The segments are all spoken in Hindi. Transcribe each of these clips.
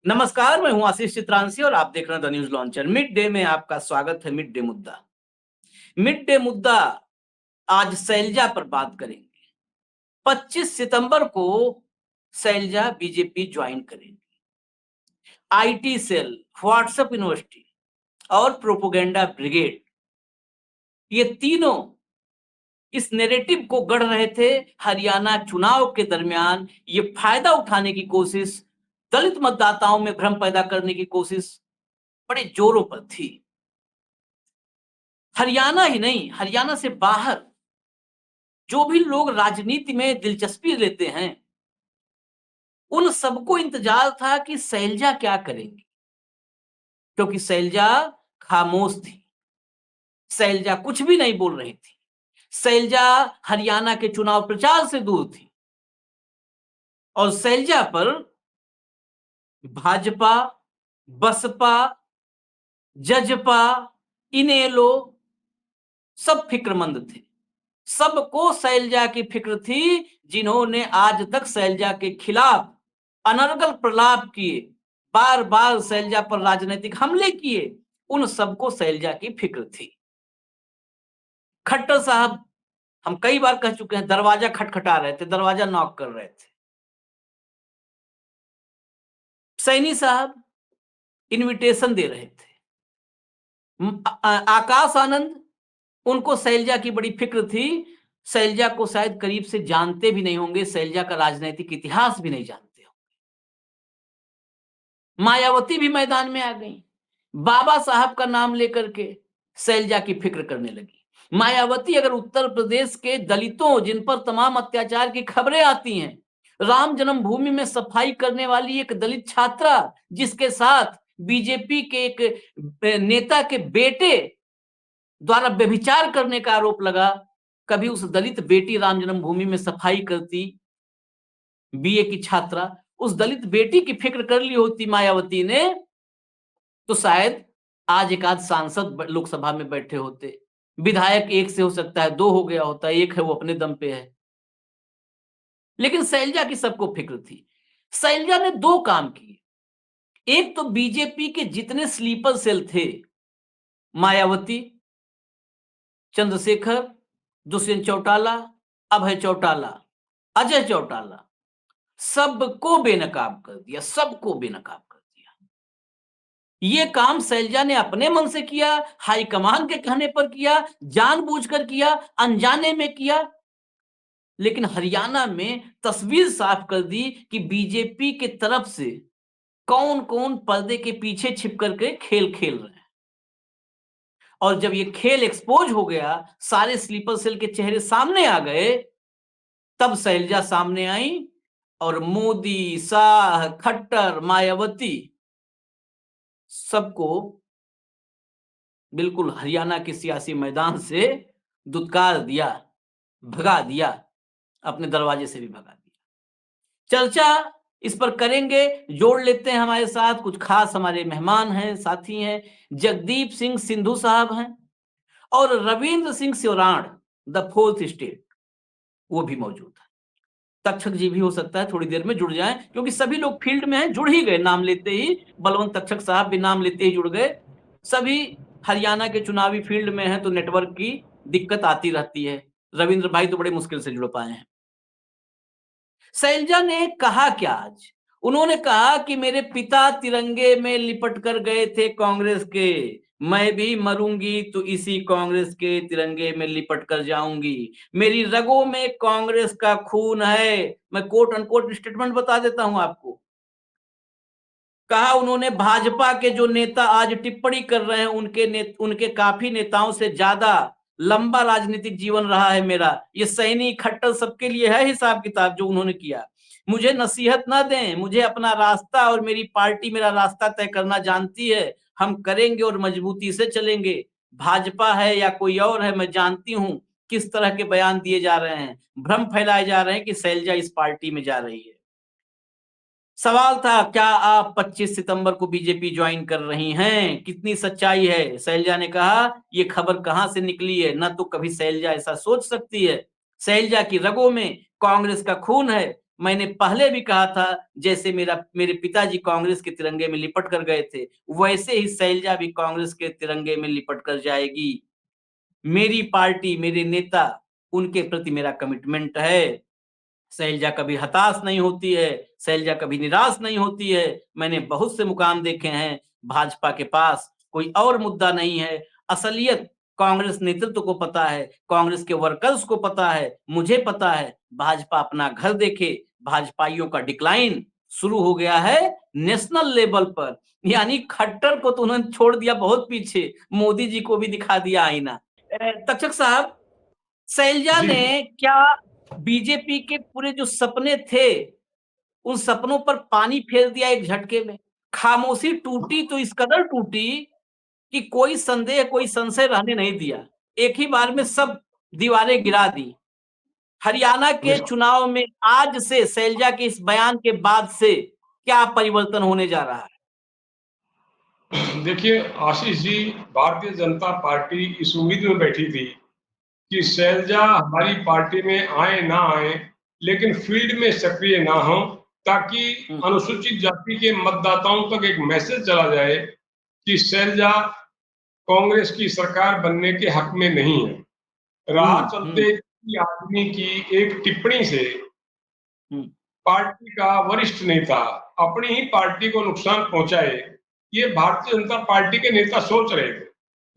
नमस्कार, मैं हूं आशीष चित्रांशी और आप देख रहे हैं the news launcher. Mid day में आपका स्वागत है। मिड डे मुद्दा, मिड डे मुद्दा आज शैलजा पर बात करेंगे। 25 सितंबर को शैलजा बीजेपी ज्वाइन करेंगे। आईटी सेल, व्हाट्सएप यूनिवर्सिटी और प्रोपोगेंडा ब्रिगेड, ये तीनों इस नैरेटिव को गढ़ रहे थे। हरियाणा चुनाव के दरमियान ये फायदा उठाने की कोशिश, दलित मतदाताओं में भ्रम पैदा करने की कोशिश बड़े जोरों पर थी। हरियाणा ही नहीं, हरियाणा से बाहर जो भी लोग राजनीति में दिलचस्पी लेते हैं, उन सबको इंतजार था कि शैलजा क्या करेंगी, क्योंकि शैलजा खामोश थी। शैलजा कुछ भी नहीं बोल रही थी। शैलजा हरियाणा के चुनाव प्रचार से दूर थी और शैलजा पर भाजपा, बसपा, जजपा, इनेलो सब फिक्रमंद थे। सबको शैलजा की फिक्र थी। जिन्होंने आज तक शैलजा के खिलाफ अनर्गल प्रलाप किए, बार बार शैलजा पर राजनीतिक हमले किए, उन सबको शैलजा की फिक्र थी। खट्टर साहब, हम कई बार कह चुके हैं, दरवाजा खटखटा रहे थे, दरवाजा नॉक कर रहे थे। सैनी साहब इनविटेशन दे रहे थे। आकाश आनंद, उनको शैलजा की बड़ी फिक्र थी। शैलजा को शायद करीब से जानते भी नहीं होंगे, शैलजा का राजनीतिक इतिहास भी नहीं जानते हो। मायावती भी मैदान में आ गई। बाबा साहब का नाम लेकर के शैलजा की फिक्र करने लगी। मायावती अगर उत्तर प्रदेश के दलितों, जिन पर तमाम अत्याचार की खबरें आती हैं, राम जन्मभूमि में सफाई करने वाली एक दलित छात्रा, जिसके साथ बीजेपी के एक नेता के बेटे द्वारा व्यभिचार करने का आरोप लगा, कभी उस दलित बेटी राम जन्मभूमि में सफाई करती, बीए की छात्रा, उस दलित बेटी की फिक्र कर ली होती मायावती ने, तो शायद आज एक आध सांसद लोकसभा में बैठे होते। विधायक एक से हो सकता है, दो हो गया होता, एक है वो अपने दम पे है। लेकिन शैलजा की सबको फिक्र थी। शैलजा ने दो काम किए। एक तो बीजेपी के जितने स्लीपर सेल थे, मायावती, चंद्रशेखर, दुष्यंत चौटाला, अभय चौटाला, अजय चौटाला, सबको बेनकाब कर दिया, सबको बेनकाब कर दिया। ये काम शैलजा ने अपने मन से किया, हाईकमान के कहने पर किया, जानबूझकर किया, अनजाने में किया। लेकिन हरियाणा में तस्वीर साफ कर दी कि बीजेपी के तरफ से कौन कौन पर्दे के पीछे छिप करके खेल खेल रहे हैं। और जब ये खेल एक्सपोज हो गया, सारे स्लीपर सेल के चेहरे सामने आ गए, तब शैलजा सामने आई और मोदी, शाह, खट्टर, मायावती सबको बिल्कुल हरियाणा के सियासी मैदान से दुत्कार दिया, भगा दिया, अपने दरवाजे से भी भगा दिया। चर्चा इस पर करेंगे, जोड़ लेते हैं हमारे साथ कुछ खास हमारे मेहमान हैं, साथी हैं। जगदीप सिंह सिंधु साहब हैं और Ravindra Singh Sivran, the fourth state, वो भी मौजूद है। तक्षक जी भी हो सकता है थोड़ी देर में जुड़ जाएं, क्योंकि सभी लोग फील्ड में हैं, जुड़ ही गए नाम लेते ही। बलवंत तक्षक साहब भी नाम लेते ही जुड़ गए। सभी हरियाणा के चुनावी फील्ड में हैं, तो नेटवर्क की दिक्कत आती रहती है। रविंद्र भाई तो बड़े मुश्किल से जुड़ पाए हैं। शैलजा ने कहा क्या आज? उन्होंने कहा कि मेरे पिता तिरंगे में लिपट कर गए थे कांग्रेस के, मैं भी मरूंगी तो इसी कांग्रेस के तिरंगे में लिपट कर जाऊंगी। मेरी रगों में कांग्रेस का खून है। मैं कोट अनकोट स्टेटमेंट बता देता हूं आपको। कहा उन्होंने, भाजपा के जो नेता आज टिप्पणी कर रहे हैं, उनके काफी नेताओं से ज्यादा लंबा राजनीतिक जीवन रहा है मेरा। ये सैनी, खट्टर सबके लिए है हिसाब किताब जो उन्होंने किया। मुझे नसीहत ना दें, मुझे अपना रास्ता और मेरी पार्टी मेरा रास्ता तय करना जानती है। हम करेंगे और मजबूती से चलेंगे। भाजपा है या कोई और है, मैं जानती हूं किस तरह के बयान दिए जा रहे हैं, भ्रम फैलाए जा रहे हैं कि शैलजा इस पार्टी में जा रही है। सवाल था, क्या आप 25 सितंबर को बीजेपी ज्वाइन कर रही हैं? कितनी सच्चाई है? शैलजा ने कहा, ये खबर कहां से निकली है? न तो कभी शैलजा ऐसा सोच सकती है। शैलजा की रगों में कांग्रेस का खून है, मैंने पहले भी कहा था, जैसे मेरे पिताजी कांग्रेस के तिरंगे में लिपट कर गए थे, वैसे ही शैलजा भी कांग्रेस के तिरंगे में लिपट कर जाएगी। मेरी पार्टी, मेरे नेता, उनके प्रति मेरा कमिटमेंट है। शैलजा कभी हताश नहीं होती है, शैलजा कभी निराश नहीं होती है। मैंने बहुत से मुकाम देखे हैं भाजपा के पास, कोई और मुद्दा नहीं है। असलियत कांग्रेस नेतृत्व को पता है, कांग्रेस के वर्कर्स को पता है, मुझे पता है। भाजपा अपना घर देखे, भाजपाइयों का डिक्लाइन शुरू हो गया है नेशनल लेवल पर। यानी खट्टर को तो उन्होंने छोड़ दिया बहुत पीछे, मोदी जी को भी दिखा दिया आईना। तक्षक साहब, शैलजा जी ने क्या बीजेपी के पूरे जो सपने थे, उन सपनों पर पानी फेर दिया एक झटके में? खामोशी टूटी तो इस कदर टूटी कि कोई संदेह, कोई संशय रहने नहीं दिया। एक ही बार में सब दीवारें गिरा दी। हरियाणा के निश्चित। चुनाव में आज से, शैलजा के इस बयान के बाद से क्या परिवर्तन होने जा रहा है? देखिए आशीष जी, भारतीय जनता पार्टी इस उम्मीद में बैठी थी कि शैलजा हमारी पार्टी में आए ना आए, लेकिन फील्ड में सक्रिय ना हो, ताकि हुँ, अनुसूचित जाति के मतदाताओं तक एक मैसेज चला जाए कि शैलजा कांग्रेस की सरकार बनने के हक में नहीं है। राह हुँ, हुँ, चलते किसी आदमी की एक टिप्पणी से हुँ, पार्टी का वरिष्ठ नेता अपनी ही पार्टी को नुकसान पहुंचाए, ये भारतीय जनता पार्टी के नेता सोच रहे थे।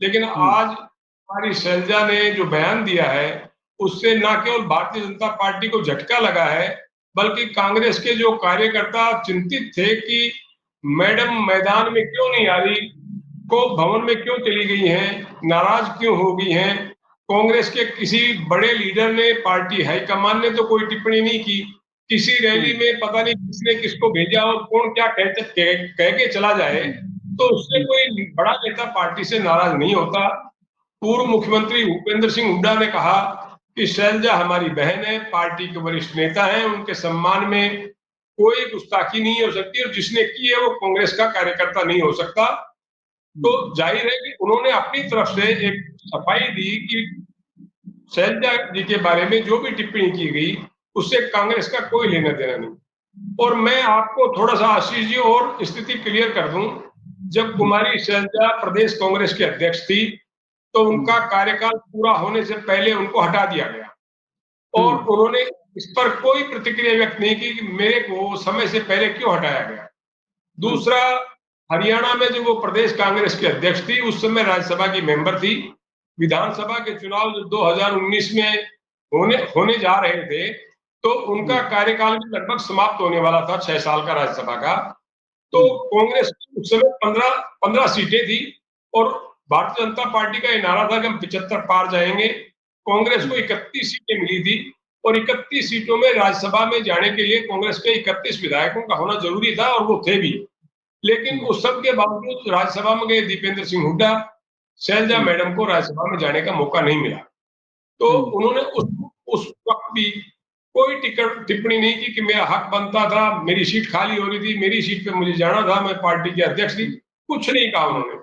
लेकिन हुँ, आज हमारी शैलजा ने जो बयान दिया है, उससे न केवल भारतीय जनता पार्टी को झटका लगा है, बल्कि कांग्रेस के जो कार्यकर्ता चिंतित थे कि मैडम मैदान में क्यों नहीं आ रही, को भवन में क्यों चली गई हैं, नाराज क्यों हो गई हैं। कांग्रेस के किसी बड़े लीडर ने, पार्टी हाईकमान ने तो कोई टिप्पणी नहीं की। किसी हुँ, रैली में पता नहीं किसने किसको भेजा और कौन क्या कह के चला जाए, तो उससे हुँ, कोई बड़ा नेता पार्टी से नाराज नहीं होता। पूर्व मुख्यमंत्री भूपेंद्र सिंह हुड्डा ने कहा कि शैलजा हमारी बहन है, पार्टी के वरिष्ठ नेता हैं, उनके सम्मान में कोई गुस्ताखी नहीं हो सकती और जिसने की है वो कांग्रेस का कार्यकर्ता नहीं हो सकता। तो हुँ, जाहिर है कि उन्होंने अपनी तरफ से एक सफाई दी कि शैलजा जी के बारे में जो भी टिप्पणी की गई, उससे कांग्रेस का कोई लेना देना नहीं। और मैं आपको थोड़ा सा आशीष जी और स्थिति क्लियर कर दूं, जब कुमारी शैलजा प्रदेश कांग्रेस की अध्यक्ष थी, तो हुँ, उनका कार्यकाल पूरा होने से पहले उनको हटा दिया गया हुँ, और उन्होंने इस पर कोई प्रतिक्रिया व्यक्त नहीं की कि मेरे को समय से पहले क्यों हटाया गया। हुँ, दूसरा, हरियाणा में जब वो प्रदेश कांग्रेस की अध्यक्ष थी, उस समय राज्यसभा की मेंबर थी। विधानसभा के चुनाव जो 2019 में होने होने जा रहे थे, तो हुँ, उनका कार्यकाल भी लगभग समाप्त होने वाला था, 6 साल का राज्यसभा का। तो हुँ, कांग्रेस की उस समय 15 सीटें थी और भारतीय जनता पार्टी का ये नारा था कि हम 75 पार जाएंगे। कांग्रेस को हुँ, 31 सीटें मिली थी और 31 सीटों में राज्यसभा में जाने के लिए कांग्रेस के 31 विधायकों का होना जरूरी था और वो थे भी। लेकिन हुँ, उस सब के बावजूद राज्यसभा में गए दीपेंद्र सिंह हुड्डा, शैलजा हुँ, मैडम को राज्यसभा में जाने का मौका नहीं मिला। तो हुँ, उन्होंने उस वक्त भी कोई टिप्पणी नहीं की कि मेरा हक बनता था, मेरी सीट खाली हो रही थी, मेरी सीट पे मुझे जाना था, मैं पार्टी के अध्यक्ष थी। हुँ, कुछ नहीं कहा हुँ, उन्होंने।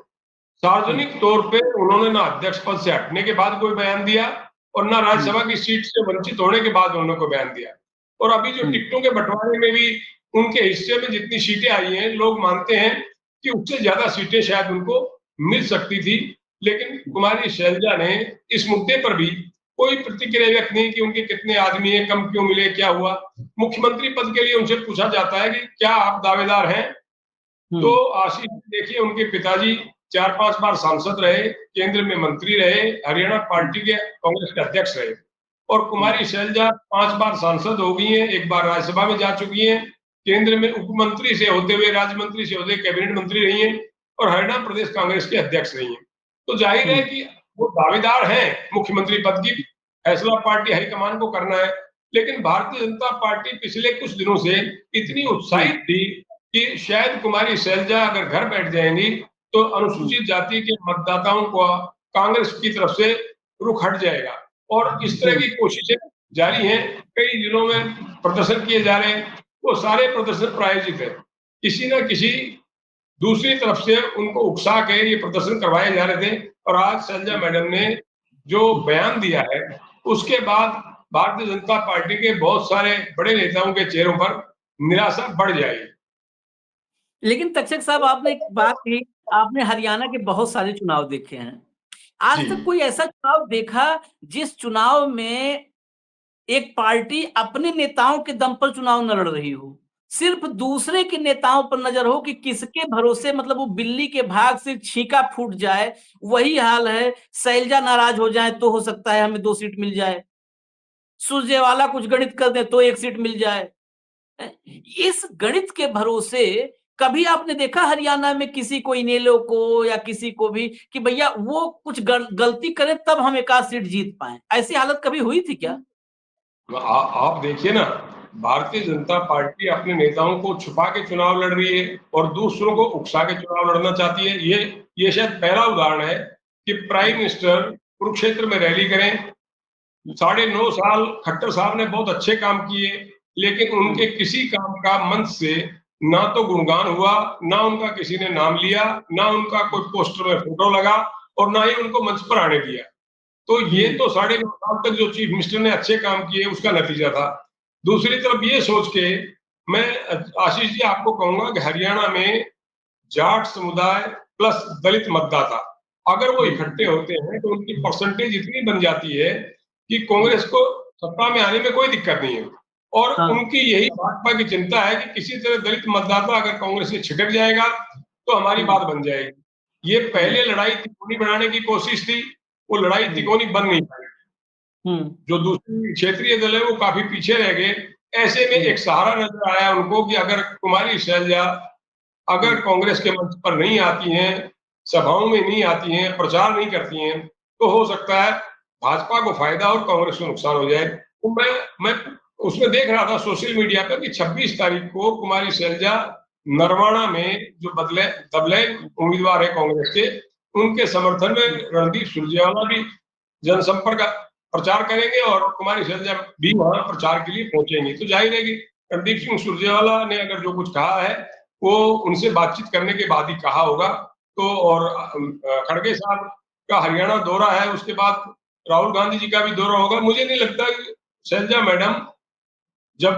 सार्वजनिक तौर पे उन्होंने ना अध्यक्ष पद से हटने के बाद कोई बयान दिया और ना हुँ, राज्यसभा की सीट से वंचित होने के बाद उन्होंने कोई बयान दिया। और अभी जो हुँ, टिकटों के बंटवारे में भी उनके हिस्से में जितनी सीटें आई हैं, लोग मानते हैं कि उससे ज्यादा सीटें शायद उनको मिल सकती थी। लेकिन कुमारी शैलजा ने इस मुद्दे पर भी कोई प्रतिक्रिया व्यक्त नहीं की उनके कितने आदमी हैं, कम क्यों मिले, क्या हुआ। मुख्यमंत्री पद के लिए उनसे पूछा जाता है कि क्या आप दावेदार हैं, हुँ, तो आशीष देखिए उनके पिताजी 4-5 बार सांसद रहे, केंद्र में मंत्री रहे, हरियाणा हुँ, पार्टी के कांग्रेस के अध्यक्ष रहे और हुँ, कुमारी शैलजा 5 बार सांसद हो गई हैं, एक बार राज्यसभा में जा चुकी हैं, केंद्र में उप मंत्री से होते हुए, राज्य मंत्री से होते कैबिनेट मंत्री रही हैं और हरियाणा प्रदेश कांग्रेस के अध्यक्ष रही हैं। तो जाहिर है हुँ, कि वो दावेदार हैं मुख्यमंत्री पद की, फैसला पार्टी हाईकमान को करना है। लेकिन भारतीय जनता पार्टी पिछले कुछ दिनों से इतनी हुँ, उत्साहित थी कि शायद कुमारी शैलजा अगर घर बैठ जाएंगी तो हुँ, अनुसूचित जाति के मतदाताओं को कांग्रेस की तरफ से रुख हट जाएगा और इस तरह हुँ, की कोशिशें जारी हैं। कई जिलों में प्रदर्शन किए जा रहे हैं, वो सारे प्रदर्शन प्रायोजित है, किसी न किसी दूसरी तरफ से उनको उकसा के ये प्रदर्शन करवाए जा रहे थे। और आज शैलजा मैडम ने जो बयान दिया है, उसके बाद भारतीय जनता पार्टी के बहुत सारे बड़े नेताओं के चेहरों पर निराशा बढ़ जाएगी। लेकिन तक्षक साहब, आपने एक बात कही, आपने हरियाणा के बहुत सारे चुनाव देखे हैं। आज जी। तक कोई ऐसा चुनाव देखा जिस चुनाव में एक पार्टी अपने नेताओं के दम पर चुनाव न लड़ रही हो, सिर्फ दूसरे के नेताओं पर नजर हो कि किसके भरोसे, मतलब वो बिल्ली के भाग से छींका फूट जाए, वही हाल है। शैलजा नाराज हो जाए तो हो सकता है हमें 2 सीट मिल जाए, सुरजेवाला कुछ गणित कर दे तो 1 सीट मिल जाए। इस गणित के भरोसे कभी आपने देखा हरियाणा में किसी को, इनेलो को या किसी को भी, कि भैया वो कुछ गलती करे तब हम 1 सीट जीत पाए? ऐसी हालत कभी हुई थी क्या? आप देखिए ना, भारतीय जनता पार्टी अपने नेताओं को छुपा के चुनाव लड़ रही है और दूसरों को उकसा के चुनाव लड़ना चाहती है। ये शायद पहला उदाहरण है कि प्राइम मिनिस्टर कुरुक्षेत्र में रैली करें। 9.5 साल खट्टर साहब ने बहुत अच्छे काम किए, लेकिन उनके किसी काम का मंच से ना तो गुणगान हुआ, ना उनका किसी ने नाम लिया, ना उनका कोई पोस्टर में फोटो लगा और ना ही उनको मंच पर आने दिया। तो ये तो 9.5 साल तक जो चीफ मिनिस्टर ने अच्छे काम किए उसका नतीजा था। दूसरी तरफ ये सोच के मैं आशीष जी आपको कहूंगा कि हरियाणा में जाट समुदाय प्लस दलित मतदाता अगर वो इकट्ठे होते हैं तो उनकी परसेंटेज इतनी बन जाती है कि कांग्रेस को सत्ता में आने में कोई दिक्कत नहीं है। और हाँ। उनकी यही भाजपा की चिंता है कि किसी तरह दलित मतदाता अगर कांग्रेस से छिटक जाएगा तो हमारी बात बन जाएगी। ये पहले लड़ाई तिकोनी बनाने की कोशिश थी, वो लड़ाई तिकोनी बन नहीं पाई। जो दूसरी क्षेत्रीय दल है वो काफी पीछे रह गए। ऐसे में एक सहारा नजर आया उनको कि अगर कुमारी शैलजा अगर कांग्रेस के मंच पर नहीं आती हैं, सभाओं में नहीं आती हैं, प्रचार नहीं करती हैं, तो हो सकता है भाजपा को फायदा और कांग्रेस को नुकसान हो जाए। तो मैं उसमें देख रहा था सोशल मीडिया पर कि 26 तारीख को कुमारी शैलजा नरवाना में जो दबले उम्मीदवार है कांग्रेस के, उनके समर्थन में रणदीप सुरजेवाला भी जनसंपर्क प्रचार करेंगे और कुमारी शैलजा भी वहां प्रचार के लिए पहुंचेंगी। तो जाहिर है कि रणदीप सिंह सुरजेवाला ने अगर जो कुछ कहा है वो उनसे बातचीत करने के बाद ही कहा होगा। तो और खड़गे साहब का हरियाणा दौरा है, उसके बाद राहुल गांधी जी का भी दौरा होगा। मुझे नहीं लगता कि शैलजा मैडम जब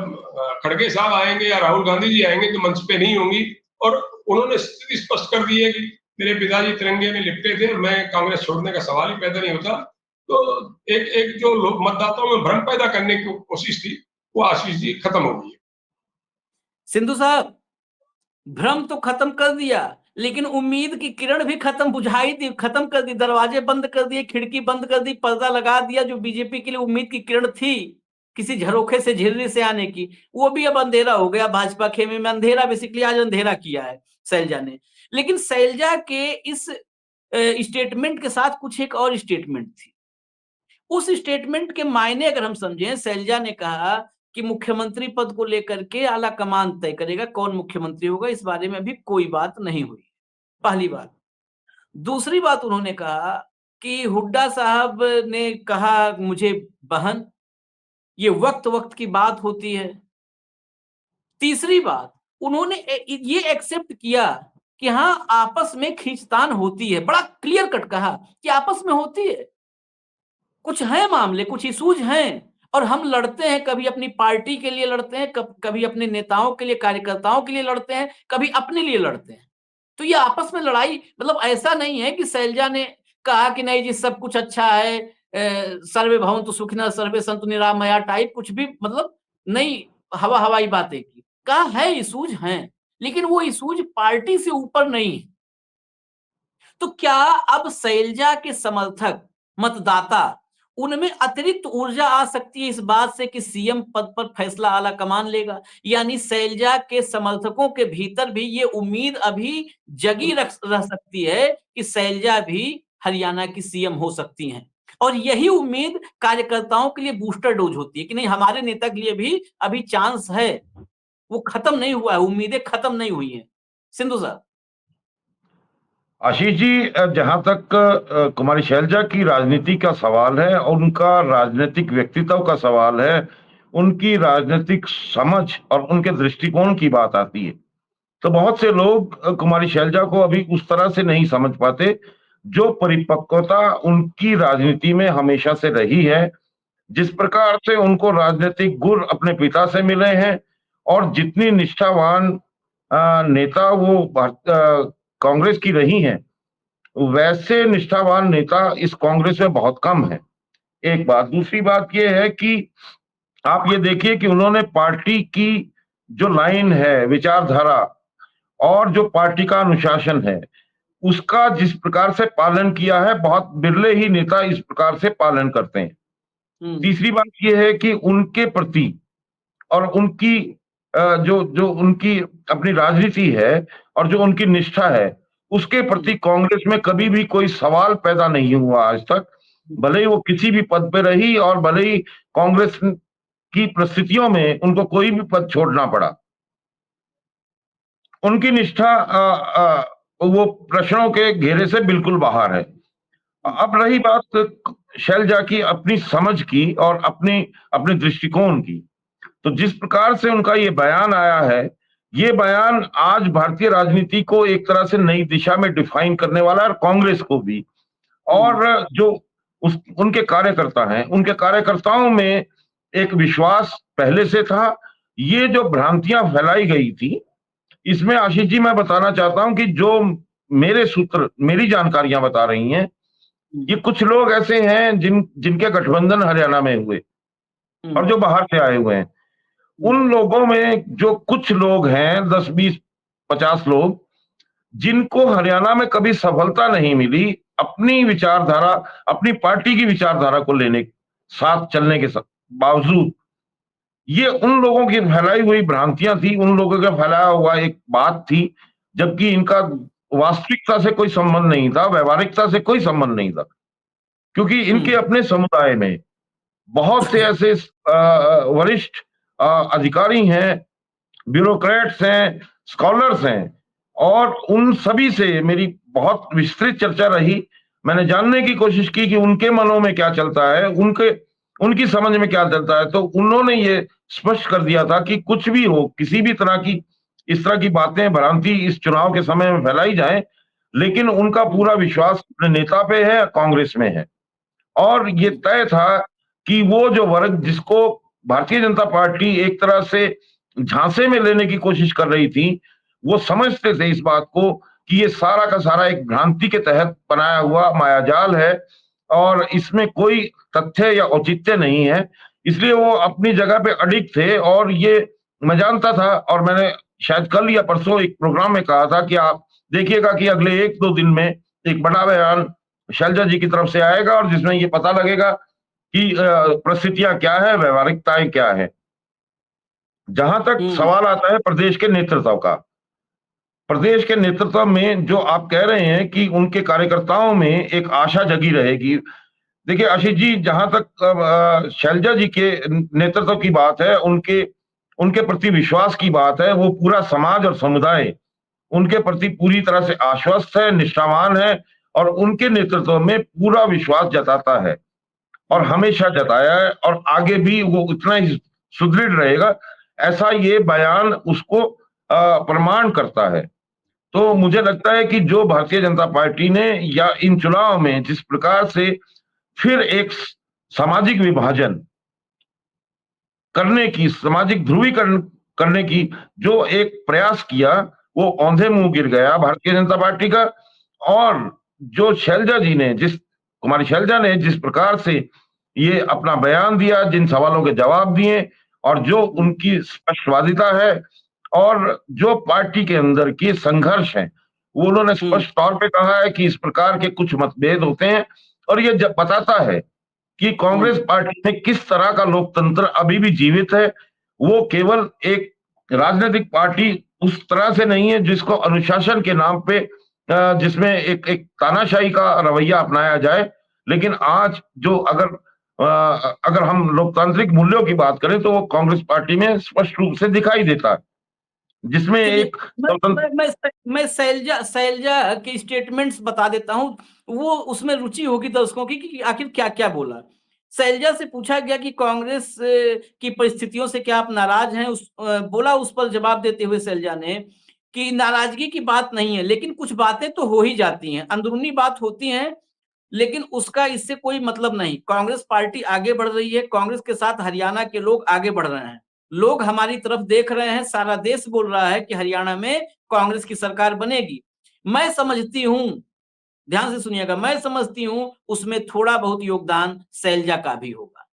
खड़गे साहब आएंगे या राहुल गांधी जी आएंगे तो मंच पे नहीं होंगी। और उन्होंने स्थिति स्पष्ट कर दी है कि मेरे पिताजी तिरंगे में लिपटे थे, मैं कांग्रेस छोड़ने का सवाल ही पैदा नहीं होता। तो एक जो लोग मतदाताओं में भ्रम पैदा करने की कोशिश थी वो आशीष जी खत्म हो गई है। सिंधु साहब, भ्रम तो खत्म कर दिया, लेकिन उम्मीद की किरण भी खत्म बुझाई दी, खत्म कर दी। दरवाजे बंद कर दिए, खिड़की बंद कर दी, पर्दा लगा दिया। जो बीजेपी के लिए उम्मीद की किरण थी किसी झरोखे से, झिर्री से आने की, वो भी अब अंधेरा हो गया। भाजपा खेमे में अंधेरा, बेसिकली आज अंधेरा किया है शैलजा ने। लेकिन शैलजा के इस स्टेटमेंट के साथ कुछ एक और स्टेटमेंट थी। उस स्टेटमेंट के मायने अगर हम समझें, शैलजा ने कहा कि मुख्यमंत्री पद को लेकर के आला कमान तय करेगा कौन मुख्यमंत्री होगा, इस बारे में अभी कोई बात नहीं हुई। पहली बात। दूसरी बात, उन्होंने कहा कि हुड्डा साहब ने कहा मुझे बहन, ये वक्त वक्त की बात होती है। तीसरी बात, उन्होंने ये एक्सेप्ट किया कि हाँ, आपस में खींचतान होती है। बड़ा क्लियर कट कहा कि आपस में होती है, कुछ हैं मामले, कुछ इश्यूज हैं, और हम लड़ते हैं। कभी अपनी पार्टी के लिए लड़ते हैं, कभी अपने नेताओं के लिए, कार्यकर्ताओं के लिए लड़ते हैं, कभी अपने लिए लड़ते हैं। तो ये आपस में लड़ाई, मतलब ऐसा नहीं है कि शैलजा ने कहा कि नहीं जी सब कुछ अच्छा है, सर्वे भवन्तु सुखिनः सर्वे सन्तु निरामया टाइप कुछ भी, मतलब नहीं, हवा हवाई बातें की। कहा है इश्यूज हैं, लेकिन वो इश्यूज पार्टी से ऊपर नहीं है। तो क्या अब शैलजा के समर्थक, मतदाता, उनमें अतिरिक्त ऊर्जा आ सकती है इस बात से कि सीएम पद पर फैसला आला कमान लेगा? यानी शैलजा के समर्थकों के भीतर भी ये उम्मीद अभी जगी रह सकती है कि शैलजा भी हरियाणा की सीएम हो सकती हैं। और यही उम्मीद कार्यकर्ताओं के लिए बूस्टर डोज होती है कि नहीं, हमारे नेता के लिए भी अभी चांस है। वो खत्म नहीं हुआ है, उम्मीदें खत्म नहीं हुई हैं। सिंधु साहब। आशीष जी, जहां तक कुमारी शैलजा की राजनीति का सवाल है और उनका राजनीतिक व्यक्तित्व का सवाल है, उनकी राजनीतिक समझ और उनके दृष्टिकोण की बात आती है, तो बहुत से लोग कुमारी शैलजा को अभी उस तरह से नहीं समझ पाते जो परिपक्वता उनकी राजनीति में हमेशा से रही है, जिस प्रकार से उनको राजनीतिक गुर अपने पिता से मिले हैं और जितनी निष्ठावान नेता वो कांग्रेस की रही हैं, वैसे निष्ठावान नेता इस कांग्रेस में बहुत कम है। एक बात। दूसरी बात ये है कि आप ये देखिए कि उन्होंने पार्टी की जो लाइन है, विचारधारा और जो पार्टी का अनुशासन है, उसका जिस प्रकार से पालन किया है, बहुत बिरले ही नेता इस प्रकार से पालन करते हैं। तीसरी बात ये है कि उनके प्रति और उनकी जो उनकी अपनी राजनीति है और जो उनकी निष्ठा है, उसके प्रति कांग्रेस में कभी भी कोई सवाल पैदा नहीं हुआ आज तक। भले ही वो किसी भी पद पे रही और भले ही कांग्रेस की परिस्थितियों में उनको कोई भी पद छोड़ना पड़ा, उनकी निष्ठा वो प्रश्नों के घेरे से बिल्कुल बाहर है। अब रही बात शैलजा की अपनी समझ की और अपने दृष्टिकोण की, तो जिस प्रकार से उनका ये बयान आया है, ये बयान आज भारतीय राजनीति को एक तरह से नई दिशा में डिफाइन करने वाला है और कांग्रेस को भी। और जो उनके कार्यकर्ता हैं, उनके कार्यकर्ताओं में एक विश्वास पहले से था। ये जो भ्रांतियां फैलाई गई थी, इसमें आशीष जी मैं बताना चाहता हूं कि जो मेरे सूत्र, मेरी जानकारियां बता रही हैं, ये कुछ लोग ऐसे हैं जिनके गठबंधन हरियाणा में हुए और जो बाहर से आए हुए हैं। उन लोगों में जो कुछ लोग हैं, 10, 20, 50 लोग, जिनको हरियाणा में कभी सफलता नहीं मिली अपनी विचारधारा, अपनी पार्टी की विचारधारा को लेने, साथ चलने के बावजूद, ये उन लोगों की फैलाई हुई भ्रांतियां थी, उन लोगों का फैलाया हुआ एक बात थी, जबकि इनका वास्तविकता से कोई संबंध नहीं था, व्यवहारिकता से कोई संबंध नहीं था। क्योंकि इनके अपने समुदाय में बहुत से ऐसे वरिष्ठ अधिकारी हैं, ब्यूरोक्रेट्स हैं, स्कॉलर्स हैं, और उन सभी से मेरी बहुत विस्तृत चर्चा रही। मैंने जानने की कोशिश की कि उनके मनों में क्या चलता है, उनकी समझ में क्या चलता है। तो उन्होंने ये स्पष्ट कर दिया था कि कुछ भी हो, किसी भी तरह की इस तरह की बातें, भ्रांति इस चुनाव के समय में फैलाई जाए, लेकिन उनका पूरा विश्वास अपने नेता पे है, कांग्रेस में है। और ये तय था कि वो जो वर्ग जिसको भारतीय जनता पार्टी एक तरह से झांसे में लेने की कोशिश कर रही थी, वो समझते थे इस बात को कि ये सारा का सारा एक भ्रांति के तहत बनाया हुआ मायाजाल है और इसमें कोई तथ्य या औचित्य नहीं है। इसलिए वो अपनी जगह पे अडिग थे। और ये मैं जानता था, और मैंने शायद कल या परसों एक प्रोग्राम में कहा था कि आप देखिएगा कि अगले 1-2 दिन में एक बड़ा बयान शैलजा जी की तरफ से आएगा और जिसमें ये पता लगेगा कि परिस्थितियां क्या है, व्यवहारिकताएं क्या है। जहां तक सवाल आता है प्रदेश के नेतृत्व का, प्रदेश के नेतृत्व में जो आप कह रहे हैं कि उनके कार्यकर्ताओं में एक आशा जगी रहेगी। देखिए आशीष जी, जहां तक शैलजा जी के नेतृत्व की बात है, उनके प्रति विश्वास की बात है, वो पूरा समाज और समुदाय उनके प्रति पूरी तरह से आश्वस्त है, निष्ठावान है और उनके नेतृत्व में पूरा विश्वास जताता है और हमेशा जताया है और आगे भी वो इतना ही सुदृढ़ रहेगा, ऐसा ये बयान उसको प्रमाण करता है। तो मुझे लगता है कि जो भारतीय जनता पार्टी ने या इन चुनाव में जिस प्रकार से फिर एक सामाजिक विभाजन करने की, सामाजिक ध्रुवीकरण करने की जो एक प्रयास किया, वो औंधे मुंह गिर गया भारतीय जनता पार्टी का। और जो शैलजा जी ने, कुमारी शैलजा ने जिस प्रकार से ये अपना बयान दिया, जिन सवालों के जवाब दिए और जो उनकी स्पष्टवादिता है और जो पार्टी के अंदर के संघर्ष है, वो उन्होंने स्पष्ट तौर पे कहा है कि इस प्रकार के कुछ मतभेद होते हैं और ये जब बताता है कि कांग्रेस पार्टी में किस तरह का लोकतंत्र अभी भी जीवित है। वो केवल एक राजनीतिक पार्टी उस तरह से नहीं है जिसको अनुशासन के नाम पे जिसमें एक तानाशाही का रवैया अपनाया जाए। लेकिन आज जो अगर हम लोकतांत्रिक मूल्यों की बात करें तो वो कांग्रेस पार्टी में स्पष्ट रूप से दिखाई देता है, जिसमें एक मैं सैलजा के स्टेटमेंट्स बता देता हूं, वो उसमें रुचि होगी दर्शकों की कि आखिर क्या क्या बोला। सैलजा से पूछा गया कि कांग्रेस की परिस्थितियों से क्या आप नाराज हैं, बोला उस पर जवाब देते हुए सैलजा ने कि नाराजगी की बात नहीं है, लेकिन कुछ बातें तो हो ही जाती हैं, अंदरूनी बात होती हैं, लेकिन उसका इससे कोई मतलब नहीं। कांग्रेस पार्टी आगे बढ़ रही है, कांग्रेस के साथ हरियाणा के लोग आगे बढ़ रहे हैं। लोग हमारी तरफ देख रहे हैं, सारा देश बोल रहा है कि हरियाणा में कांग्रेस की सरकार बनेगी। मैं समझती हूं, ध्यान से सुनिएगा, मैं समझती हूं उसमें थोड़ा बहुत योगदान शैलजा का भी होगा।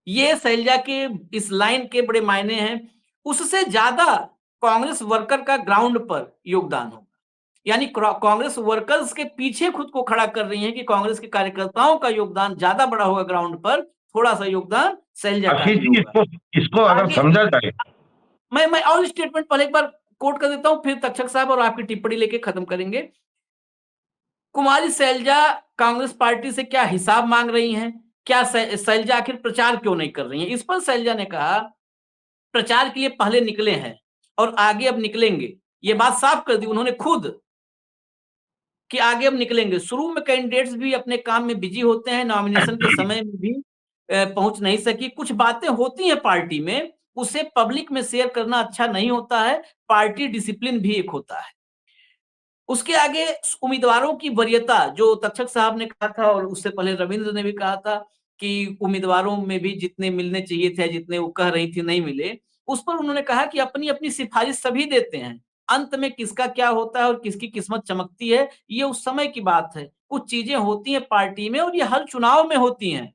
ये शैलजा के इस लाइन के बड़े मायने हैं। उससे ज्यादा कांग्रेस वर्कर का ग्राउंड पर योगदान होगा। यानी कांग्रेस वर्कर्स के पीछे खुद को खड़ा कर रही हैं कि कांग्रेस के कार्यकर्ताओं का योगदान ज्यादा बड़ा होगा ग्राउंड पर, थोड़ा सा योगदान शैलजा का आशीष भी जी, होगा। इसको अगर आगे समझा जाए, मैं और स्टेटमेंट पहले एक बार कोट कर देता हूं, फिर तक्षक साहब और आपकी टिप्पणी लेके खत्म करेंगे। कुमारी शैलजा कांग्रेस पार्टी से क्या हिसाब मांग रही हैं? क्या शैलजा आखिर प्रचार क्यों नहीं कर रही हैं? इस पर शैलजा ने कहा, प्रचार के लिए पहले निकले हैं और आगे अब निकलेंगे। ये बात साफ कर दी उन्होंने खुद कि आगे अब निकलेंगे। शुरू में कैंडिडेट्स भी अपने काम में बिजी होते हैं, नॉमिनेशन के समय में भी पहुंच नहीं सकी। कुछ बातें होती हैं पार्टी में, उसे पब्लिक में शेयर करना अच्छा नहीं होता है। पार्टी डिसिप्लिन भी एक होता है। उसके आगे उम्मीदवारों की वरीयता, जो तक्षक साहब ने कहा था और उससे पहले रविंद्र ने भी कहा था कि उम्मीदवारों में भी जितने मिलने चाहिए थे, जितने वो कह रही थी नहीं मिले, उस पर उन्होंने कहा कि अपनी अपनी सिफारिश सभी देते हैं, अंत में किसका क्या होता है और किसकी किस्मत चमकती है ये उस समय की बात है। कुछ चीजें होती हैं पार्टी में और ये हर चुनाव में होती हैं।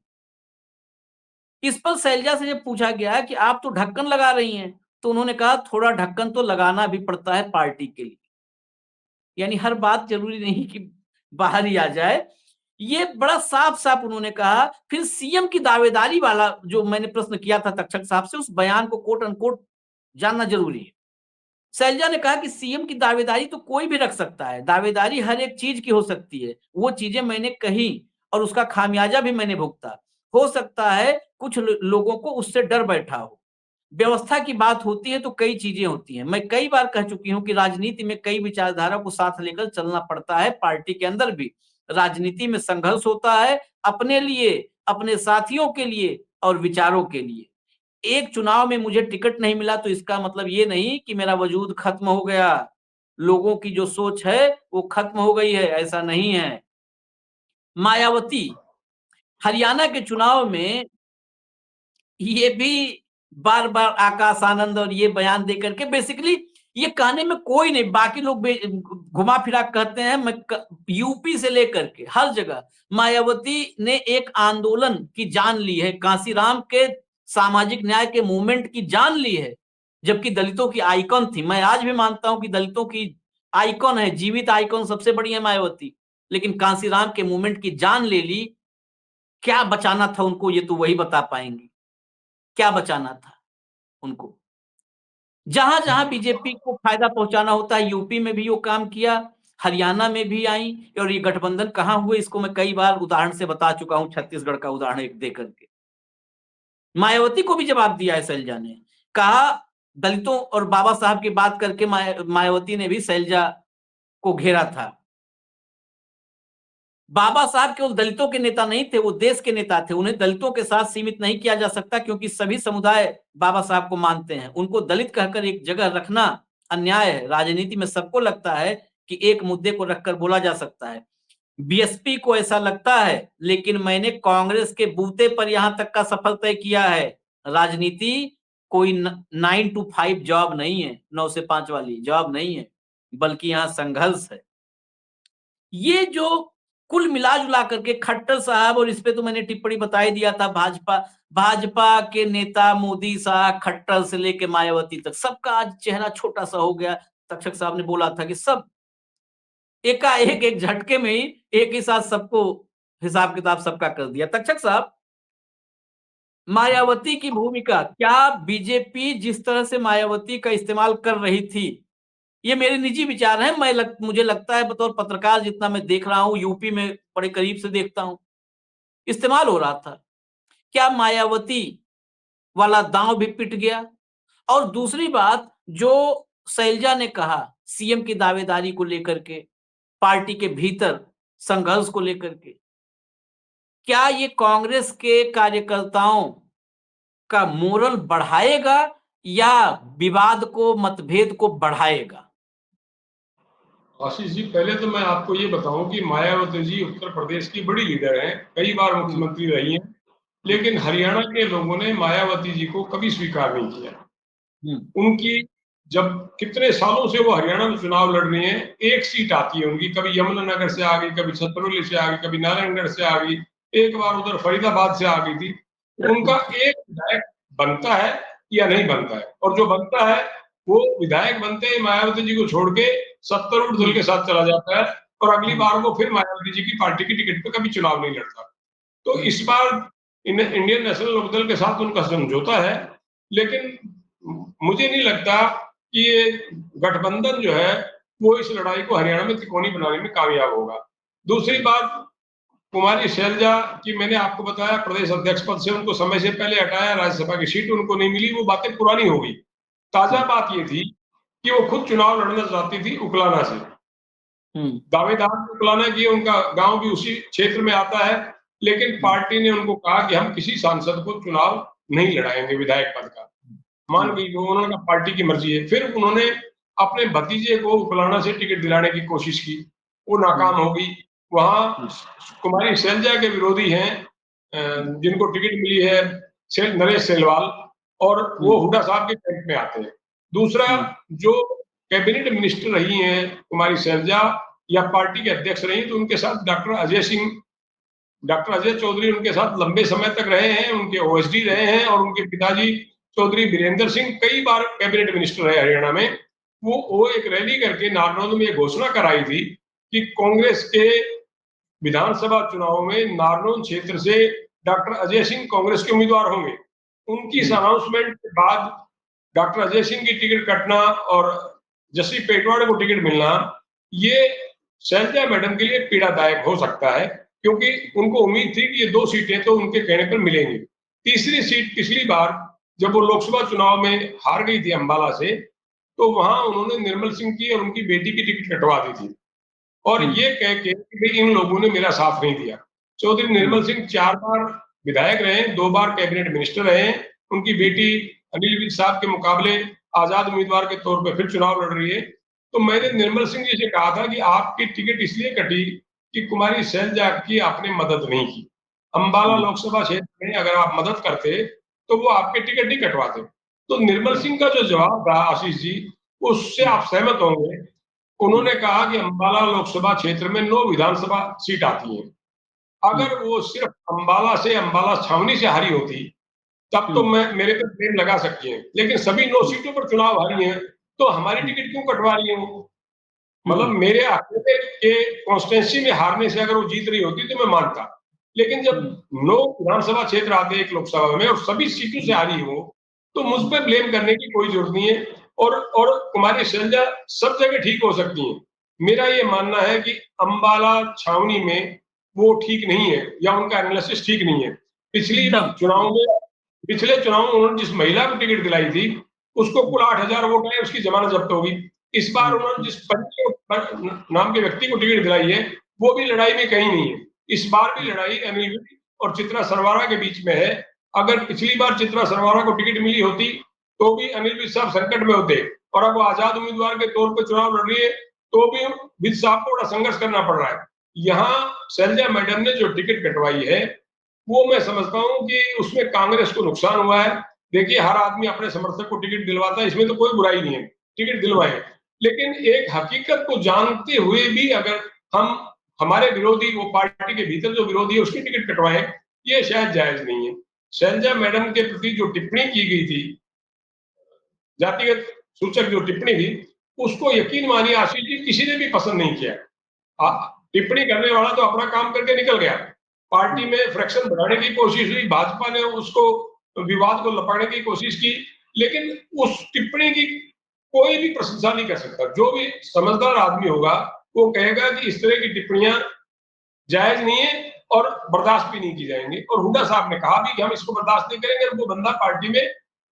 इस पर शैलजा से जब पूछा गया कि आप तो ढक्कन लगा रही हैं, तो उन्होंने कहा थोड़ा ढक्कन तो लगाना भी पड़ता है पार्टी के लिए। यानी हर बात जरूरी नहीं कि बाहर ही आ जाए। ये बड़ा साफ-साफ उन्होंने कहा। फिर सीएम की दावेदारी वाला जो मैंने प्रश्न किया था तक्षक साहब से, उस बयान को कोट अनकोट जानना जरूरी है। शैलजा ने कहा कि सीएम की दावेदारी तो कोई भी रख सकता है, दावेदारी हर एक चीज की हो सकती है। वो चीजें मैंने कही और उसका खामियाजा भी मैंने भुगता। हो सकता है कुछ लोगों को उससे डर बैठा हो। व्यवस्था की बात होती है तो कई चीजें होती हैं। मैं कई बार कह चुकी हूं कि राजनीति में कई विचारधारा को साथ लेकर चलना पड़ता है। पार्टी के अंदर भी राजनीति में संघर्ष होता है, अपने लिए, अपने साथियों के लिए और विचारों के लिए। एक चुनाव में मुझे टिकट नहीं मिला तो इसका मतलब ये नहीं कि मेरा वजूद खत्म हो गया, लोगों की जो सोच है वो खत्म हो गई है, ऐसा नहीं है। मायावती हरियाणा के चुनाव में ये भी बार-बार आकाश आनंद और ये बयान देकर के बेसिकली ये कहने में कोई नहीं, बाकी लोग घुमा फिरा कहते हैं। मैं यूपी से लेकर के हर जगह मायावती ने एक आंदोलन की जान ली है, कांसीराम के सामाजिक न्याय के मूवमेंट की जान ली है, जबकि दलितों की आइकॉन थी। मैं आज भी मानता हूं कि दलितों की आइकॉन है, जीवित आइकॉन सबसे बड़ी है मायावती, लेकिन कांसीराम के मूवमेंट की जान ले ली। क्या बचाना था उनको ये तो वही बता पाएंगे, क्या बचाना था उनको। जहां-जहां बीजेपी को फायदा पहुंचाना होता है, यूपी में भी वो काम किया, हरियाणा में भी आई। और ये गठबंधन कहां हुए इसको मैं कई बार उदाहरण से बता चुका हूं, छत्तीसगढ़ का उदाहरण एक देकर के। मायावती को भी जवाब दिया है शैलजा ने, कहा दलितों और बाबा साहब की बात करके मायावती ने भी शैलजा को घेरा था। बाबा साहब केवल दलितों के नेता नहीं थे, वो देश के नेता थे। उन्हें दलितों के साथ सीमित नहीं किया जा सकता, क्योंकि सभी समुदाय बाबा साहब को मानते हैं। उनको दलित कहकर एक जगह रखना अन्याय है। राजनीति में सबको लगता है कि एक मुद्दे को रखकर बोला जा सकता है। बीएसपी को ऐसा लगता है, लेकिन मैंने कांग्रेस के बूते पर यहां तक का सफर तय किया है। राजनीति कोई 9 to 5 जॉब नहीं है, 9 से 5 वाली जॉब नहीं है, बल्कि यहाँ संघर्ष है। ये जो कुल मिला-जुला करके खट्टर साहब, और इस पे तो मैंने टिप्पणी बता ही दिया था, भाजपा के नेता मोदी साहब, खट्टर से लेके मायावती तक सबका आज चेहरा छोटा सा हो गया। तक्षक साहब ने बोला था कि सब एकाएक एक झटके में ही एक ही साथ सबको हिसाब किताब सबका कर दिया। तक्षक साहब, मायावती की भूमिका, क्या बीजेपी जिस तरह से मायावती का इस्तेमाल कर रही थी, ये मेरे निजी विचार हैं। मुझे लगता है बतौर पत्रकार जितना मैं देख रहा हूँ, यूपी में बड़े करीब से देखता हूँ, इस्तेमाल हो रहा था। क्या मायावती वाला दांव भी पिट गया? और दूसरी बात जो शैलजा ने कहा सीएम की दावेदारी को लेकर के, पार्टी के भीतर संघर्ष को लेकर के, क्या ये कांग्रेस के कार्यकर्ताओं का मोरल बढ़ाएगा या विवाद को, मतभेद को बढ़ाएगा? आशीष जी, पहले तो मैं आपको ये बताऊं कि मायावती जी उत्तर प्रदेश की बड़ी लीडर हैं, कई बार मुख्यमंत्री रही हैं, लेकिन हरियाणा के लोगों ने मायावती जी को कभी स्वीकार नहीं किया। उनकी जब कितने सालों से वो हरियाणा में चुनाव लड़ रही हैं, एक सीट आती है उनकी, कभी यमुनानगर से आ गई, कभी छतरौली से आ गई, कभी नारायणगढ़ से आ गई, एक बार उधर फरीदाबाद से आ गई थी। उनका एक विधायक बनता है या नहीं बनता है, और जो बनता है वो विधायक बनते ही मायावती जी को छोड़ के सत्तारूढ़ दल के साथ चला जाता है, और अगली बार वो फिर मायावती जी की पार्टी की टिकट पे कभी चुनाव नहीं लड़ता। तो इस बार इंडियन नेशनल लोकदल के साथ उनका समझौता है, लेकिन मुझे नहीं लगता कि ये गठबंधन जो है वो इस लड़ाई को हरियाणा में त्रिकोणी बनाने में कामयाब होगा। दूसरी बात, कुमारी शैलजा की मैंने आपको बताया प्रदेश अध्यक्ष पद से उनको समय से पहले हटाया, राज्यसभा की सीट उनको नहीं मिली, वो बातें पुरानी हो गई। ताजा बात ये थी कि वो खुद चुनाव लड़ना चाहती थी उकलाना से। दावेदार उकलाना की, उनका गांव भी उसी क्षेत्र में आता है, लेकिन पार्टी ने उनको कहा कि हम किसी सांसद को चुनाव नहीं लड़ाएंगे विधायक पद का। मान गई, उन्होंने कहा पार्टी की मर्जी है। फिर उन्होंने अपने भतीजे को उकलाना से टिकट दिलाने की कोशिश की, वो नाकाम हो गई। वहां कुमारी शैलजा के विरोधी हैं जिनको टिकट मिली है नरेश सेलवाल, और वो हुड्डा साहब के कैंप में आते हैं। दूसरा, जो कैबिनेट मिनिस्टर रही हैं कुमारी शैलजा या पार्टी के अध्यक्ष रही, तो उनके साथ डॉक्टर अजय चौधरी उनके साथ लंबे समय तक रहे हैं, उनके ओएसडी रहे हैं, और उनके पिताजी चौधरी बीरेंद्र सिंह कई बार कैबिनेट मिनिस्टर रहे हरियाणा में। वो एक रैली करके नारनौल में घोषणा कराई थी कि कांग्रेस के विधानसभा चुनाव में नारनौल क्षेत्र से डॉक्टर अजय सिंह कांग्रेस के उम्मीदवार होंगे। उनकी इस अनाउंसमेंट के बाद डॉक्टर अजय सिंह की टिकट कटना और जसी पेटवाड़ को टिकट मिलना, ये शैलजा मैडम के लिए पीड़ादायक हो सकता है, क्योंकि उनको उम्मीद थी कि ये 2 सीटें तो उनके कहने पर मिलेंगी। तीसरी सीट पिछली बार जब वो लोकसभा चुनाव में हार गई थी अंबाला से, तो वहां उन्होंने निर्मल सिंह की और उनकी बेटी की टिकट कटवा दी थी, और ये कह के कि इन लोगों ने मेरा साथ नहीं दिया। चौधरी निर्मल सिंह 4 बार विधायक रहे, 2 बार कैबिनेट मिनिस्टर रहे। उनकी बेटी अनिल विज साहब के मुकाबले आजाद उम्मीदवार के तौर पर फिर चुनाव लड़ रही है। तो मैंने निर्मल सिंह जी से कहा था कि आपकी टिकट इसलिए कटी कि कुमारी शैलजा की आपने मदद नहीं की। अंबाला लोकसभा क्षेत्र में अगर आप मदद करते तो वो आपके टिकट नहीं कटवाते। तो निर्मल सिंह का जो जवाब था आशीष जी, उससे आप सहमत होंगे। उन्होंने कहा कि अंबाला लोकसभा क्षेत्र में 9 विधानसभा सीट आती है। अगर वो सिर्फ अंबाला से, अंबाला छावनी से हारी होती, तब तो मैं मेरे पे ब्लेम लगा सकती हैं, लेकिन सभी 9 सीटों पर चुनाव हारी हैं, तो हमारी टिकट क्यों कटवा रही हैं वो? मतलब मेरे अकेले के कॉन्स्टिट्यूंसी में हारने से अगर वो जीत रही होती तो मैं मानता, लेकिन जब 9 विधानसभा क्षेत्र आते हैं एक लोकसभा में और सभी सीटों से हारी हो, तो मुझ पे ब्लेम करने की कोई जरूरत नहीं है। और कुमारी शैलजा सब जगह ठीक हो सकती हैं। मेरा ये मानना है कि अंबाला छावनी में वो ठीक नहीं है, या उनका एनालिसिस ठीक नहीं है। पिछले चुनाव में उन्होंने जिस महिला को टिकट दिलाई थी, उसको कुल 8,000 वोट आए, उसकी जमानत जब्त हो गई। इस बार उन्होंने जिस नाम के व्यक्ति को टिकट दिलाई है, वो भी लड़ाई में कहीं नहीं है। इस बार भी लड़ाई अनिल विज और चित्रा सरवारा के बीच में है। अगर पिछली बार चित्रा सरवारा को टिकट मिली होती तो भी अनिल विज साहब संकट में होते, और अब वो आजाद उम्मीदवार के तौर पर चुनाव लड़ रही है, तो भी विज साहब को बड़ा संघर्ष करना पड़ रहा है। यहाँ शैलजा मैडम ने जो टिकट कटवाई है, वो मैं समझता हूँ कि उसमें कांग्रेस को नुकसान हुआ है। देखिए, हर आदमी अपने समर्थक को टिकट दिलवाता है, इसमें तो कोई बुराई नहीं है, टिकट दिलवाए, लेकिन एक हकीकत को जानते हुए भी अगर हम हमारे विरोधी, वो पार्टी के भीतर जो विरोधी है, उसकी टिकट कटवाएं, ये शायद जायज नहीं है। शैलजा मैडम के प्रति जो टिप्पणी की गई थी, जातिगत सूचक जो टिप्पणी थी, उसको यकीन मानिए आशीष जी, किसी ने भी पसंद नहीं किया। टिप्पणी करने वाला तो अपना काम करके निकल गया, पार्टी में फ्रैक्शन बढ़ाने की कोशिश हुई, भाजपा ने उसको विवाद को लपाड़ने की कोशिश की, लेकिन उस टिप्पणी की कोई भी प्रशंसा नहीं कर सकता। जो भी समझदार आदमी होगा वो कहेगा कि इस तरह की टिप्पणियां जायज नहीं है और बर्दाश्त भी नहीं की जाएंगी। और हुड्डा साहब ने कहा भी कि हम इसको बर्दाश्त नहीं करेंगे, वो बंदा पार्टी में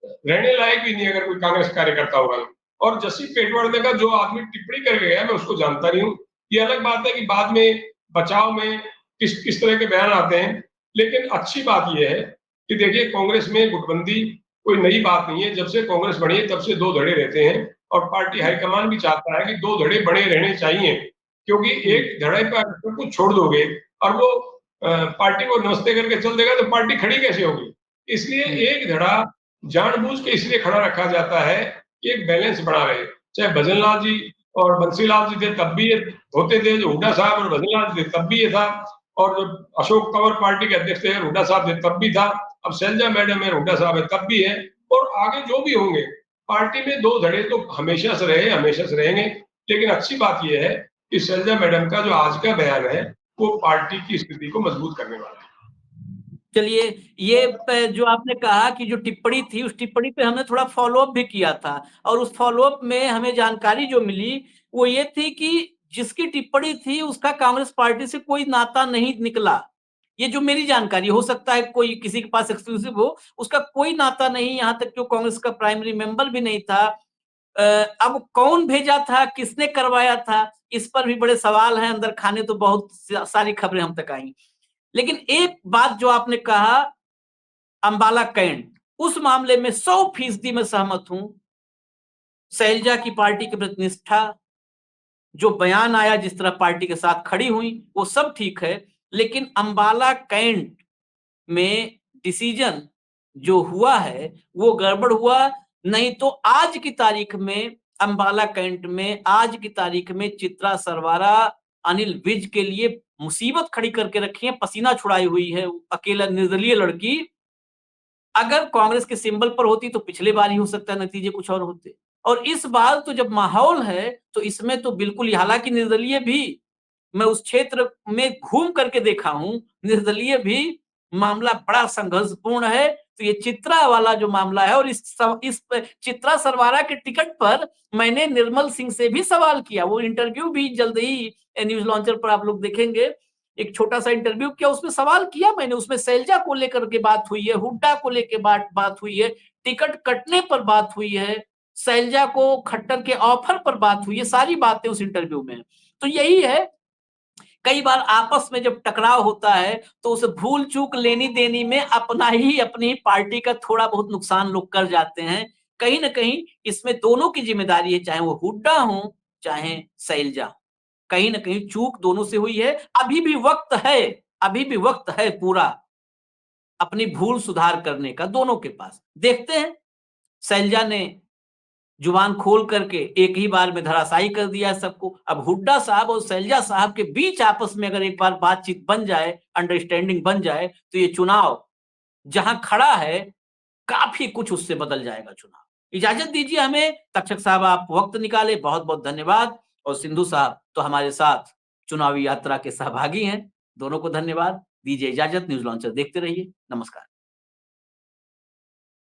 रहने लायक भी नहीं अगर कोई कांग्रेस कार्यकर्ता होगा। और जसी पेटवाड़ ने कहा, जो आदमी टिप्पणी कर गया मैं उसको जानता नहीं हूँ। ये अलग बात है कि बाद में बचाव में किस किस तरह के बयान आते हैं, लेकिन अच्छी बात यह है कि देखिए, कांग्रेस में गुटबंदी कोई नई बात नहीं है। जब से कांग्रेस बढ़ी है तब से 2 धड़े रहते हैं, और पार्टी हाईकमान भी चाहता है कि 2 धड़े बने रहने चाहिए, क्योंकि एक धड़े पर अगर सब कुछ छोड़ दोगे और वो पार्टी को नमस्ते करके चल देगा तो पार्टी खड़ी कैसे होगी? इसलिए एक धड़ा जानबूझ के इसलिए खड़ा रखा जाता है कि एक बैलेंस बना रहे। चाहे भजनलाल जी और बंसीलाल जी थे तब भी ये होते थे, जो हुड्डा साहब और भजनलाल जी थे तब भी ये था, और जब अशोक तंवर पार्टी के अध्यक्ष थे हुड्डा साहब थे तब भी था, अब शैलजा मैडम है हुड्डा साहब है तब भी है, और आगे जो भी होंगे पार्टी में 2 धड़े तो हमेशा से रहे, हमेशा से रहेंगे। लेकिन अच्छी बात ये है कि शैलजा मैडम का जो आज का बयान है वो पार्टी की स्थिति को मजबूत करने वाला है। चलिए, ये जो आपने कहा कि जो टिप्पणी थी, उस टिप्पणी पे हमने थोड़ा फॉलोअप भी किया था, और उस फॉलोअप में हमें जानकारी जो मिली वो ये थी कि जिसकी टिप्पणी थी उसका कांग्रेस पार्टी से कोई नाता नहीं निकला। ये जो मेरी जानकारी, हो सकता है कोई किसी के पास एक्सक्लूसिव हो, उसका कोई नाता नहीं, यहाँ तक कि वो कांग्रेस का प्राइमरी मेंबर भी नहीं था। अब कौन भेजा था, किसने करवाया था, इस पर भी बड़े सवाल हैं, अंदर खाने तो बहुत सारी खबरें हम तक आई। लेकिन एक बात जो आपने कहा, अंबाला कैंट, उस मामले में 100% मैं सहमत हूं। शैलजा की पार्टी के प्रति निष्ठा, जो बयान आया, जिस तरह पार्टी के साथ खड़ी हुई, वो सब ठीक है, लेकिन अंबाला कैंट में डिसीजन जो हुआ है वो गड़बड़ हुआ। नहीं तो आज की तारीख में अंबाला कैंट में, आज की तारीख में चित्रा सरवारा अनिल विज के लिए मुसीबत खड़ी करके रखी है, पसीना छुड़ाई हुई है, अकेला निर्दलीय लड़की। अगर कांग्रेस के सिंबल पर होती तो पिछले बार ही हो सकता है नतीजे कुछ और होते, और इस बार तो जब माहौल है तो इसमें तो बिल्कुल ही, हालांकि निर्दलीय भी, मैं उस क्षेत्र में घूम करके देखा हूं, निर्दलीय भी मामला बड़ा संघर्षपूर्ण है। तो ये चित्रा वाला जो मामला है, और इस चित्रा सरवारा के टिकट पर मैंने निर्मल सिंह से भी सवाल किया, वो इंटरव्यू भी जल्द ही न्यूज लॉन्चर पर आप लोग देखेंगे, एक छोटा सा इंटरव्यू किया, उसमें सवाल किया मैंने, उसमें शैलजा को लेकर के बात हुई है, हुड्डा को लेकर बात हुई है, टिकट कटने पर बात हुई है, शैलजा को खट्टर के ऑफर पर बात हुई है, सारी बातें उस इंटरव्यू में। तो यही है, कई बार आपस में जब टकराव होता है तो उस भूल चूक लेनी देनी में अपनी पार्टी का थोड़ा बहुत नुकसान लोग कर जाते हैं। कहीं ना कहीं इसमें दोनों की जिम्मेदारी है, चाहे वो हुड्डा हो चाहे शैलजा हो, कहीं ना कहीं चूक दोनों से हुई है। अभी भी वक्त है, अभी भी वक्त है पूरा अपनी भूल सुधार करने का दोनों के पास। देखते हैं, शैलजा ने जुबान खोल करके एक ही बार में धराशायी कर दिया सबको। अब हुड्डा साहब और शैलजा साहब के बीच आपस में अगर एक बार बातचीत बन जाए, अंडरस्टैंडिंग बन जाए, तो ये चुनाव जहां खड़ा है काफी कुछ उससे बदल जाएगा चुनाव। इजाजत दीजिए हमें, तक्षक साहब आप वक्त निकाले, बहुत बहुत धन्यवाद। और सिंधु साहब तो हमारे साथ चुनावी यात्रा के सहभागी हैं, दोनों को धन्यवाद। दीजिए इजाजत, न्यूज लॉन्चर देखते रहिए, नमस्कार।